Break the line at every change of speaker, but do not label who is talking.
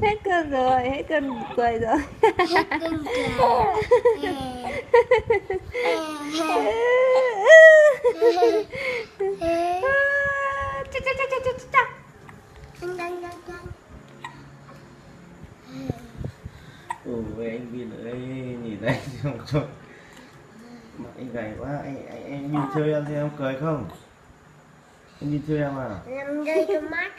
Hết cơn rồi, hết cơn cười rồi.
Hết cơn
Ôi anh Vin ơi, nhìn anh không cho mặt anh gầy quá, anh nhìn chơi em thì em cười không? Anh nhìn chơi em à?
làm đây cho mát.